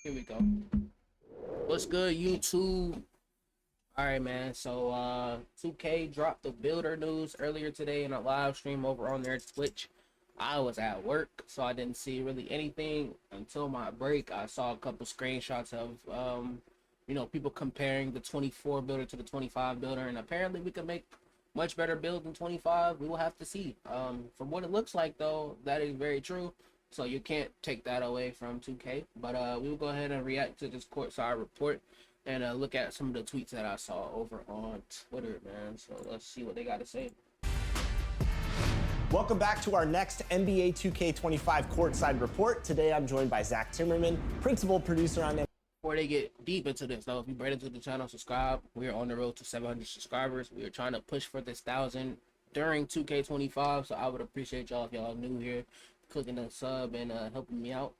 Here we go. What's good, YouTube? All right, man. So, 2K dropped the builder news earlier today in a live stream over on their Twitch. I was at work, so I didn't see really anything until my break. I saw a couple screenshots of, people comparing the 24 builder to the 25 builder, and apparently we can make much better build than 25. We will have to see. From what it looks like, though, that is very true. So you can't take that away from 2K. But we will go ahead and react to this courtside report and look at some of the tweets that I saw over on Twitter, man. So let's see what they got to say. Welcome back to our next NBA 2K25 courtside report. Today I'm joined by Zach Timmerman, principal producer on NBA. Before they get deep into this, though, if you brand into the channel, subscribe. We are on the road to 700 subscribers. We are trying to push for this 1,000 during 2K25, so I would appreciate y'all if y'all new here, clicking a sub and helping me out.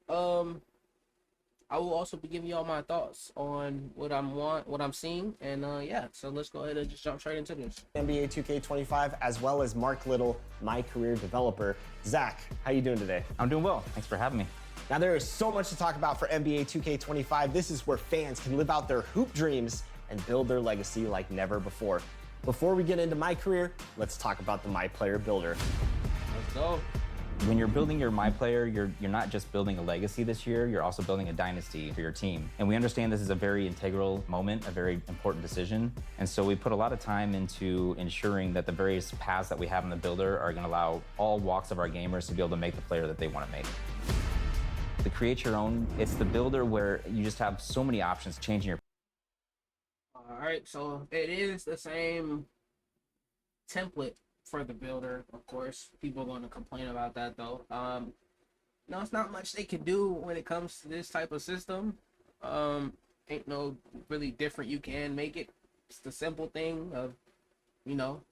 I will also be giving y'all my thoughts on what I'm seeing, and yeah. So let's go ahead and just jump straight into this. NBA 2K25, as well as Mark Little, my career developer. Zach, how you doing today? I'm doing well. Thanks for having me. Now there is so much to talk about for NBA 2K25. This is where fans can live out their hoop dreams and build their legacy like never before. Before we get into my career, let's talk about the Myplayer builder. Let's go. When you're building your MyPlayer, you're not just building a legacy this year, you're also building a dynasty for your team. And we understand this is a very integral moment, a very important decision. And so we put a lot of time into ensuring that the various paths that we have in the builder are going to allow all walks of our gamers to be able to make the player that they want to make. To create your own, it's the builder where you just have so many options changing your. All right, so it is the same template for the builder. Of course, people are going to complain about that, though. No, it's not much they can do when it comes to this type of system. Ain't no really different you can make it. It's the simple thing of,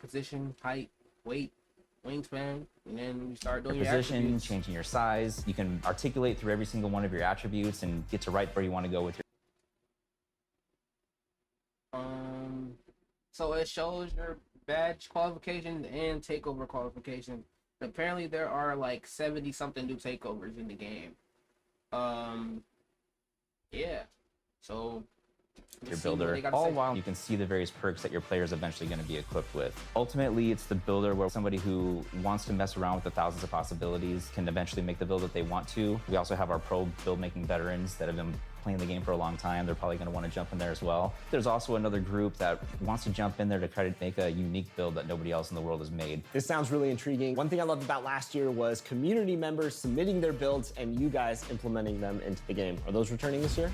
position, height, weight, wingspan, and then you start doing your Position, attributes. changing your size. You can articulate through every single one of your attributes and get to right where you want to go with your. So it shows your badge qualifications and takeover qualification. Apparently there are like 70 something new takeovers in the game. Yeah. So Your builder, all while you can see the various perks that your player is eventually going to be equipped with. Ultimately, it's the builder where somebody who wants to mess around with the thousands of possibilities can eventually make the build that they want to. We also have our pro build making veterans that have been playing the game for a long time. They're probably going to want to jump in there as well. There's also another group that wants to jump in there to try to make a unique build that nobody else in the world has made. This sounds really intriguing. One thing I loved about last year was community members submitting their builds and you guys implementing them into the game. Are those returning this year?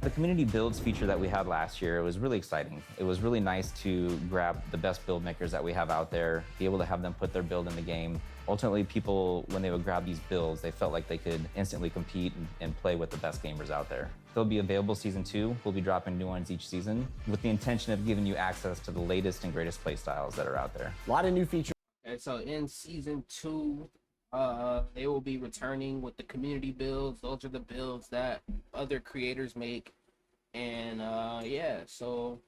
The community builds feature that we had last year, it was really exciting. It was really nice to grab the best build makers that we have out there, be able to have them put their build in the game. Ultimately, people, when they would grab these builds, they felt like they could instantly compete and play with the best gamers out there. They'll be available season 2. We'll be dropping new ones each season with the intention of giving you access to the latest and greatest play styles that are out there. A lot of new features. And so in season 2, they will be returning with the community builds. Those are the builds that other creators make. And yeah, so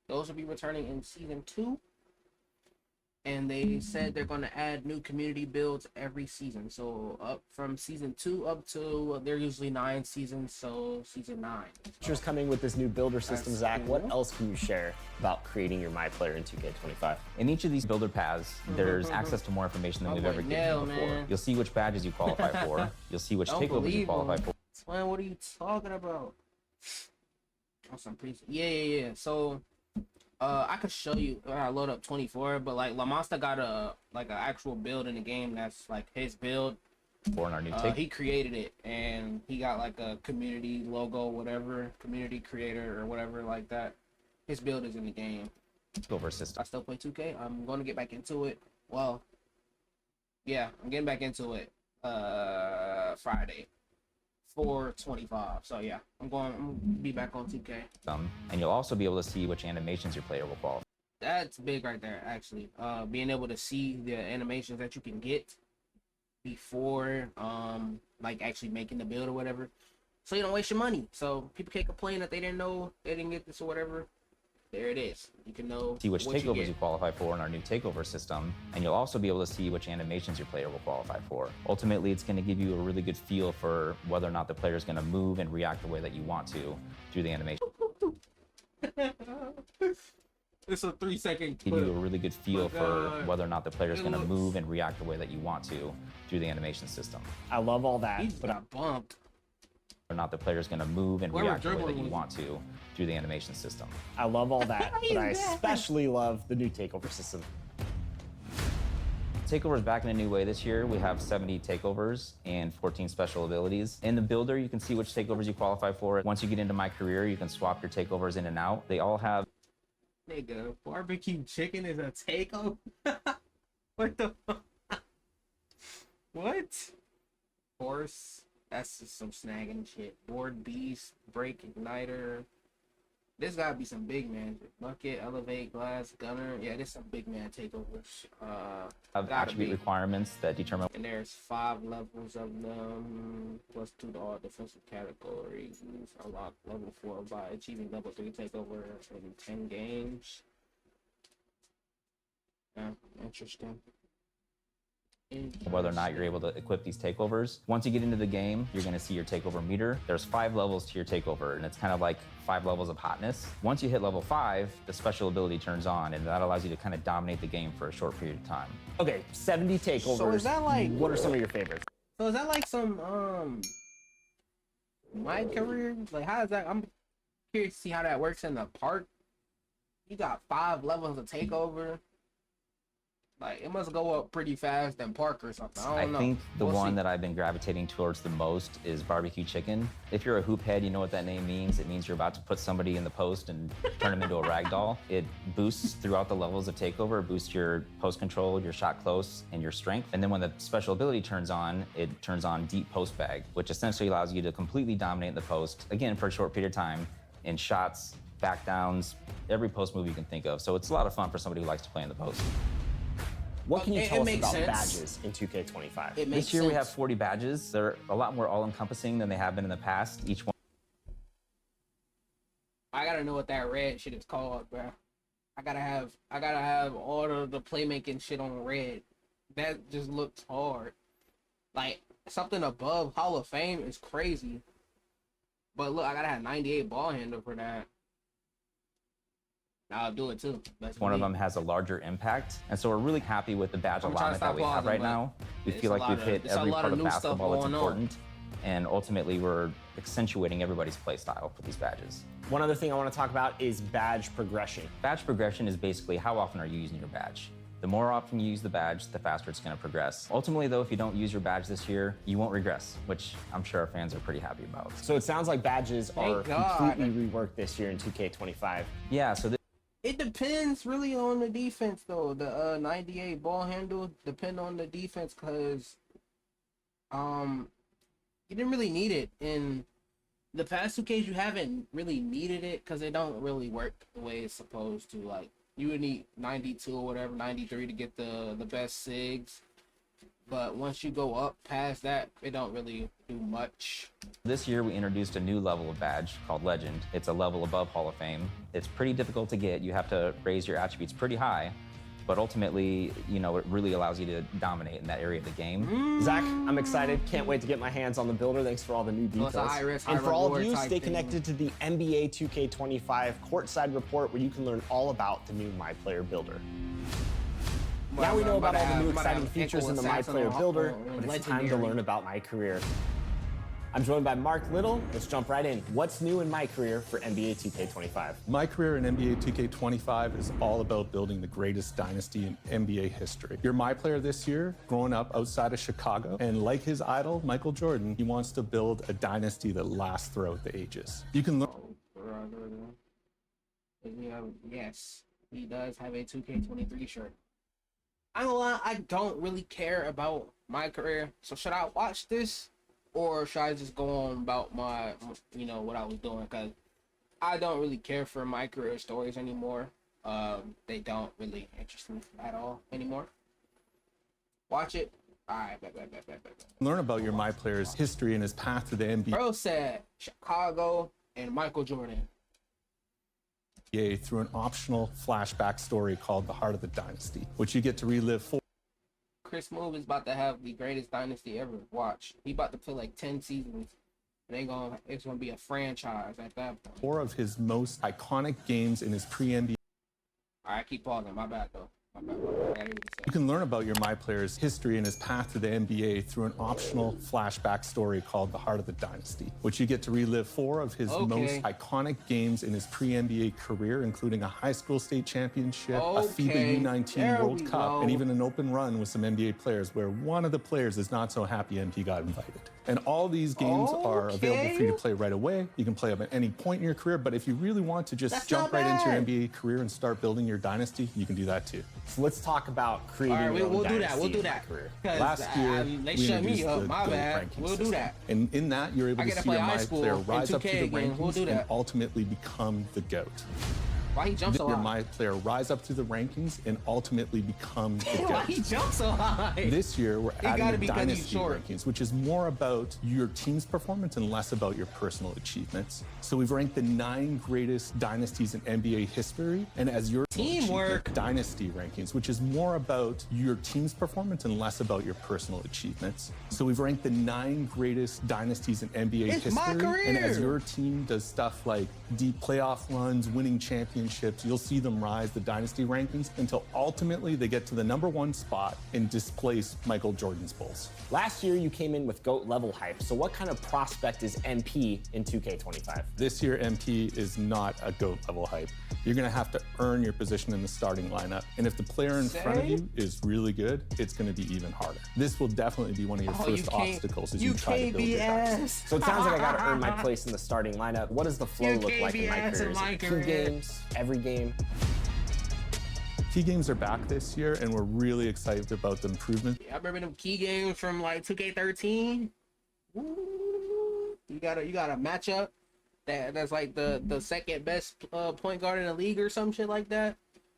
those will be returning in season 2. And they said they're going to add new community builds every season. So up from season 2 up to, they're usually 9 seasons, so season 9. Features coming with this new builder system, That's Zach. cool. What else can you share about creating your MyPlayer in 2K25? In each of these builder paths, there's access to more information than we've ever given you before. Man. You'll see which badges you qualify for. You'll see which takeovers you qualify for. Man, what are you talking about? Awesome, please. Yeah. So, I could show you when I load up 24, but like La Monsta got an actual build in the game that's like his build. For our new take. He created it, and he got like a community logo, whatever, community creator or whatever like that. His build is in the game. Takeover system. I still play 2K. I'm going to get back into it. Well, yeah, I'm getting back into it Friday. 425. So yeah, I'm gonna be back on 2K. And you'll also be able to see which animations your player will qualify. That's big right there, actually. Being able to see the animations that you can get before like actually making the build or whatever, so you don't waste your money. So people can't complain that they didn't know they didn't get this or whatever. there it is. You can know see which what you takeovers get. you qualify for in our new takeover system, and you'll also be able to see which animations your player will qualify for. Ultimately, it's going to give you a really good feel for whether or not the player is going to move and react the way that you want to through the animation. It's a 3-second Give clip. you a really good feel for whether or not the player is It going to looks- move and react the way that you want to through the animation system. I love all that, He just but got bumped. Or not the player is going to move and Whoever react the way that dribbling you was- want to through the animation system. I love all that, He's but I back. especially love the new takeover system. Takeovers back in a new way this year. We have 70 takeovers and 14 special abilities. In the builder, you can see which takeovers you qualify for. Once you get into My Career, you can swap your takeovers in and out. They all have Nigga, barbecue chicken is a takeover? What the fuck? What? Horse. That's just some snagging shit. Board beast, break igniter. This gotta be some big man. Bucket, elevate, glass, gunner. Yeah, this some big man takeovers. Gotta attribute be. requirements that determine And there's 5 levels of them, plus 2 to all defensive categories. Unlock level 4 by achieving level 3 takeover in 10 games. Yeah, interesting. whether or not you're able to equip these takeovers. Once you get into the game, you're going to see your takeover meter. There's 5 levels to your takeover, and it's kind of like 5 levels of hotness. Once you hit level 5, the special ability turns on, and that allows you to kind of dominate the game for a short period of time. Okay, 70 takeovers. So is that like- What are some of your favorites? So is that like some My Career? Like how is that? I'm curious to see how that works in the park. You got 5 levels of takeover. Like it must go up pretty fast in park or something. I don't know. think the We'll one see. that I've been gravitating towards the most is barbecue chicken. If you're a hoop head, you know what that name means. It means you're about to put somebody in the post and turn them into a rag doll. It boosts throughout the levels of takeover. It boosts your post control, your shot close, and your strength. And then when the special ability turns on, it turns on deep post bag, which essentially allows you to completely dominate the post, again, for a short period of time, in shots, back downs, every post move you can think of. So it's a lot of fun for somebody who likes to play in the post. What can you It tell us makes about sense. badges in 2K25? It makes This year we have sense. 40 badges. They're a lot more all-encompassing than they have been in the past. Each one I gotta know what that red shit is called, bro. I gotta have all of the playmaking shit on red. That just looks hard. Like something above Hall of Fame is crazy. But look, I gotta have 98 ball handle for that. I'll do it too. That's One of me. them has a larger impact, and so we're really happy with the badge I'm trying to allotment that stop we have pausing, right but now. We it's feel a like lot we've of- hit it's a every lot part of of new stuff basketball that's going on. important, and ultimately we're accentuating everybody's play style with these badges. One other thing I want to talk about is badge progression. Badge progression is basically how often are you using your badge. The more often you use the badge, the faster it's going to progress. Ultimately, though, if you don't use your badge this year, you won't regress, which I'm sure our fans are pretty happy about. So it sounds like badges are Thank God. completely reworked this year in 2K25. Yeah, so It depends really on the defense though. The 98 ball handle depend on the defense because you didn't really need it in the past 2Ks. You haven't really needed it because it don't really work the way it's supposed to. Like you would need 92 or whatever, 93 to get the best SIGs. But once you go up past that, it don't really do much. This year, we introduced a new level of badge called Legend. It's a level above Hall of Fame. It's pretty difficult to get. You have to raise your attributes pretty high, but ultimately, you know, it really allows you to dominate in that area of the game. Zach, I'm excited. Can't wait to get my hands on the builder. Thanks for all the new So it's details. a high risk, and high for all of reward you, type stay thing. connected to the NBA 2K25 courtside report where you can learn all about the new MyPlayer builder. Now we know about all the new exciting features in the MyPlayer builder, but it's time to learn about My Career. I'm joined by Mark Little. Let's jump right in. What's new in My Career for NBA 2K25? My career in NBA 2K25 is all about building the greatest dynasty in NBA history. You're my player this year, growing up outside of Chicago, and like his idol, Michael Jordan, he wants to build a dynasty that lasts throughout the ages. You can learn Yes, he does have a 2K23 shirt. I'm gonna lie, I don't really care about My Career. So should I watch this, or should I just go on about my, what I was doing? Cause I don't really care for My Career stories anymore. They don't really interest me at all anymore. Watch it. All right, bet. learn about your my player's history and his path to the NBA. Bro said Chicago and Michael Jordan. NBA through an optional flashback story called The Heart of the Dynasty, which you get to relive for Chris Move is about to have the greatest dynasty ever. Watch. He about to play like 10 seasons. It's gonna be a franchise at that point. 4 of his most iconic games in his pre-NBA. All right, keep pausing. My bad though. My bad. You can learn about your MyPlayer's history and his path to the NBA through an optional flashback story called The Heart of the Dynasty, which you get to relive 4 of his most iconic games in his pre-NBA career, including a high school state championship, a FIBA U19 World Cup, and even an open run with some NBA players where one of the players is not so happy MP got invited. And all these games are available for you to play right away. You can play them at any point in your career, but if you really want to just jump right into your NBA career and start building your dynasty, you can do that too. So let's talk about creating your own we'll do dynasty that. We'll do in that. career. Last year, they we shut me introduced up. the My GOAT bad. ranking We'll do system. that. And in that, you're able I to get to see your play high school MyPlayer in rise up to 2K the again. We'll rankings do and that. ultimately become the GOAT. Why he jumps so Your high? MyPlayer rise up to the rankings and ultimately become the Why he GOAT. jumps so high? This year, we're gotta adding be the 'cause he's dynasty short. rankings, which is more about your team's performance and less about your personal achievements. So we've ranked the 9 greatest dynasties in NBA history, and as your Teamwork. dynasty rankings, which is more about your team's performance and less about your personal achievements. So we've ranked the 9 greatest dynasties in NBA It's my history, and as career. your team does stuff like deep playoff runs, winning championships, you'll see them rise the dynasty rankings until ultimately they get to the #1 spot and displace Michael Jordan's Bulls. Last year, you came in with GOAT level hype. So what kind of prospect is MP in 2K25? This year, MP is not a GOAT level hype. You're going to have to earn your position in the starting lineup. And if the player in front of you is really good, it's going to be even harder. This will definitely be one of your first obstacles as you try to build your dynasty. So it sounds like I got to earn my place in the starting lineup. What does the flow look like in my career? Is it 2 games, every game? Key games are back this year, and we're really excited about the improvement. I remember them key games from like 2K13. Ooh, you got a matchup that's like the second best point guard in the league or some shit like that,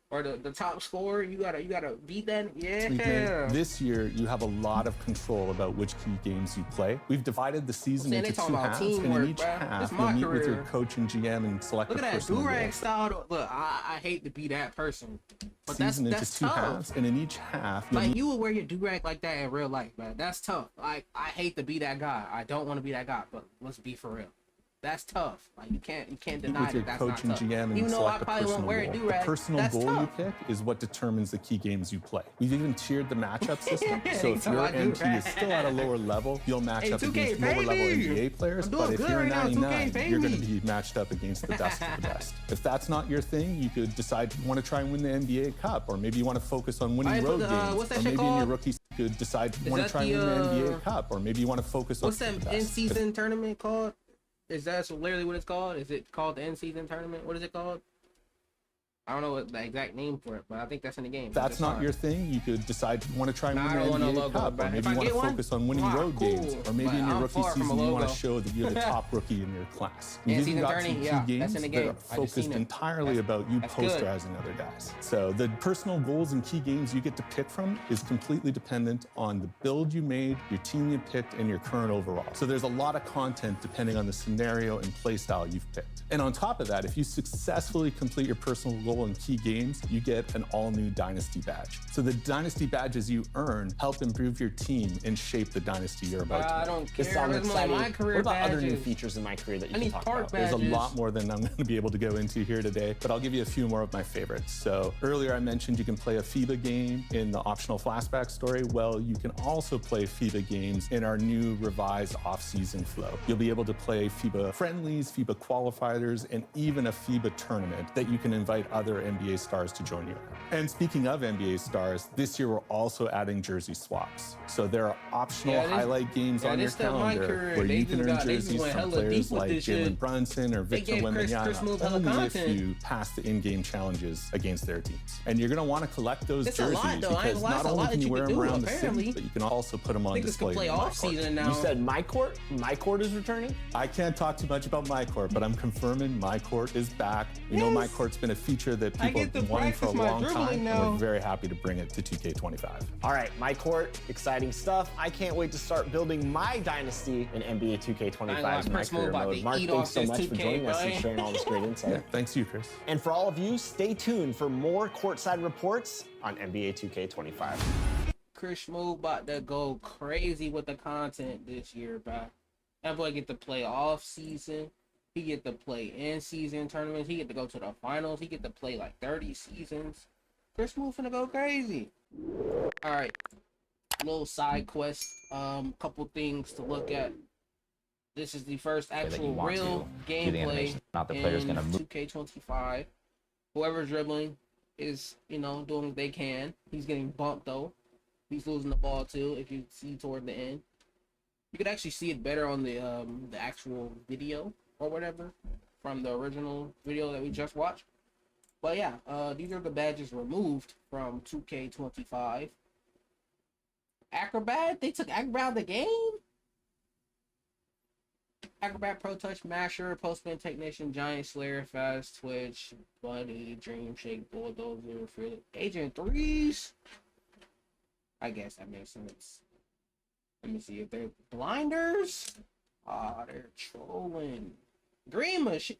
or the top scorer. You gotta beat that. Yeah. This year, you have a lot of control about which key games you play. We've divided the season into 2 halves, and in each half, you'll meet with your coach and GM and select Look a at that personal durag goal. style. Look, I hate to be that person, but Season into that's 2 tough. halves, and in each half, you'll Like, you would wear your durag like that in real life, man. That's tough. Like, I hate to be that guy. I don't want to be that guy, but let's be for real. That's tough. Like, you can't deny with your that that's coach not and tough. GM and Even though I select a probably won't personal wear a goal. durag, The personal that's goal tough. you pick is what determines the key games you play. We've even tiered the matchup system, so if Come your on, MP is durag. still at a lower level, you'll match Hey, up 2K, against lower level baby. NBA players. I'm doing But if good you're right now, 99, 2K, you're going to baby. be matched up against the best of the best. If that's not your thing, you could decide you want to try and win the NBA Cup, or maybe you want to focus on winning Alright, road but, games, what's that or shit maybe in your called? rookie you could decide you want to that try and the, win the NBA Cup, or maybe you want to focus What's on that the best. in-season tournament called? Is that literally what it's called? Is it called the in-season tournament? What is it called? I don't know what the exact name for it, but I think that's in the game. If that's not your thing, you could decide you want to try and Nah, I win don't the want no NBA logo, Cup, or but maybe if you I want to get one, focus on winning road cool. games, or maybe But in your I'm rookie far from a season you want to logo. show that you're the top rookie in your class. You've In-season even got tourney, some key yeah, that's games in the that game. are I just focused seen it. entirely about you that's good. posterizing other guys. So the personal goals and key games you get to pick from is completely dependent on the build you made, your team you picked, and your current overall. So there's a lot of content depending on the scenario and play style you've picked. And on top of that, if you successfully complete your personal goal in key games, you get an all-new Dynasty badge. So the Dynasty badges you earn help improve your team and shape the Dynasty you're about to I make. don't care. This sounds That's exciting. my career What about other new badges. features in my career that you I can need talk park about? badges. There's a lot more than I'm going to be able to go into here today, but I'll give you a few more of my favorites. So earlier I mentioned you can play a FIBA game in the optional flashback story. Well, you can also play FIBA games in our new revised off-season flow. You'll be able to play FIBA friendlies, FIBA qualifiers, and even a FIBA tournament that you can invite other NBA stars to join you in. And speaking of NBA stars, this year we're also adding jersey swaps. So there are optional highlight games on your still my calendar career. where They you can just earn got- they just jerseys went from hella players deep with like this Jalen shit. Brunson or Victor gave Chris Wembanyama, Move hella only if content. you pass the in-game challenges against their teams. And you're going to want to collect those It's a jerseys lot, though. I ain't because gonna lie, not it's a only lot can that you you wear can them do, around the apparently. city, but you can also put them on Niggas display can play in off MyCourt. season now. You said my court? My court is returning? I can't talk too much about MyCourt, but I'm confirming MyCourt is back. We know MyCourt's been a feature feature that I people get have to wanting for a practice my long dribbling time, now. and we're very happy to bring it to 2K25. All right, my court, exciting stuff. I can't wait to start building my dynasty in NBA 2K25's My Chris Mo Career about mode. to Mark, eat thanks off so this much for 2K, joining us and bro. sharing all this great insight. Yeah, thanks to you, Chris. And for all of you, stay tuned for more courtside reports on NBA 2K25. Chris Mo about to go crazy with the content this year, bro. That boy get to play off season. He get to play in season tournaments. He get to go to the finals. He get to play like 30 seasons. Chris Mo finna go crazy. All right, little side quest. Couple things to look at. This is the first that you actual want real to do the gameplay animation. Not the player's in gonna move. 2K25. Whoever's dribbling is, doing what they can. He's getting bumped though. He's losing the ball too. If you see toward the end, you could actually see it better on the actual video or whatever from the original video that we just watched. But yeah, these are the badges removed from 2K25. Acrobat, they took Acrobat out of the game. Acrobat, Pro Touch, Masher, Postman Technician, Giant Slayer, Fast Twitch, Buddy, Dream Shake, Bulldozer, Agent Threes. I guess that makes sense. Let me see if they're blinders. Ah, they're trolling. Green machine.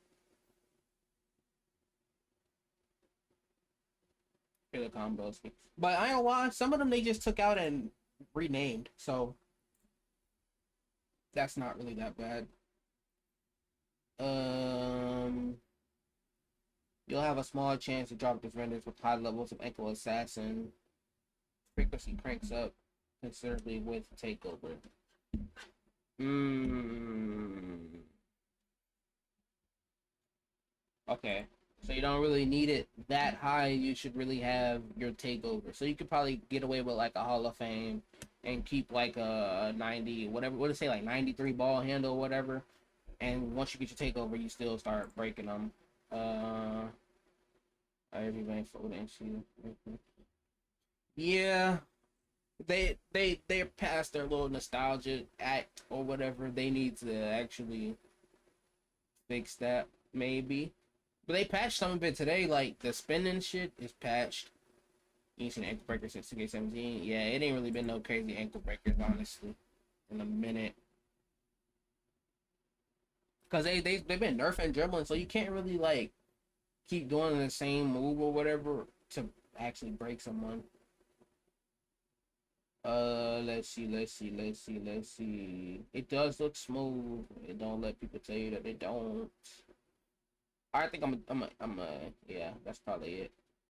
Here the combos. But I don't know why. Some of them they just took out and renamed. So that's not really that bad. You'll have a small chance to drop defenders with high levels of ankle assassin. Frequency cranks up considerably with takeover. Okay. So you don't really need it that high. You should really have your takeover. So you could probably get away with like a Hall of Fame and keep like a 90, whatever, what did it say, like 93 ball handle or whatever. And once you get your takeover, you still start breaking them. Everybody fold into. Yeah. They're past their little nostalgia act or whatever. They need to actually fix that, maybe. But they patched some of it today, like the spinning shit is patched. You ain't seen ankle breakers since 2K17. Yeah, it ain't really been no crazy ankle breakers, honestly, in a minute. Cause they've been nerfing dribbling, so you can't really like keep doing the same move or whatever to actually break someone. Let's see. It does look smooth. It don't let people tell you that they don't. I think yeah, that's probably it.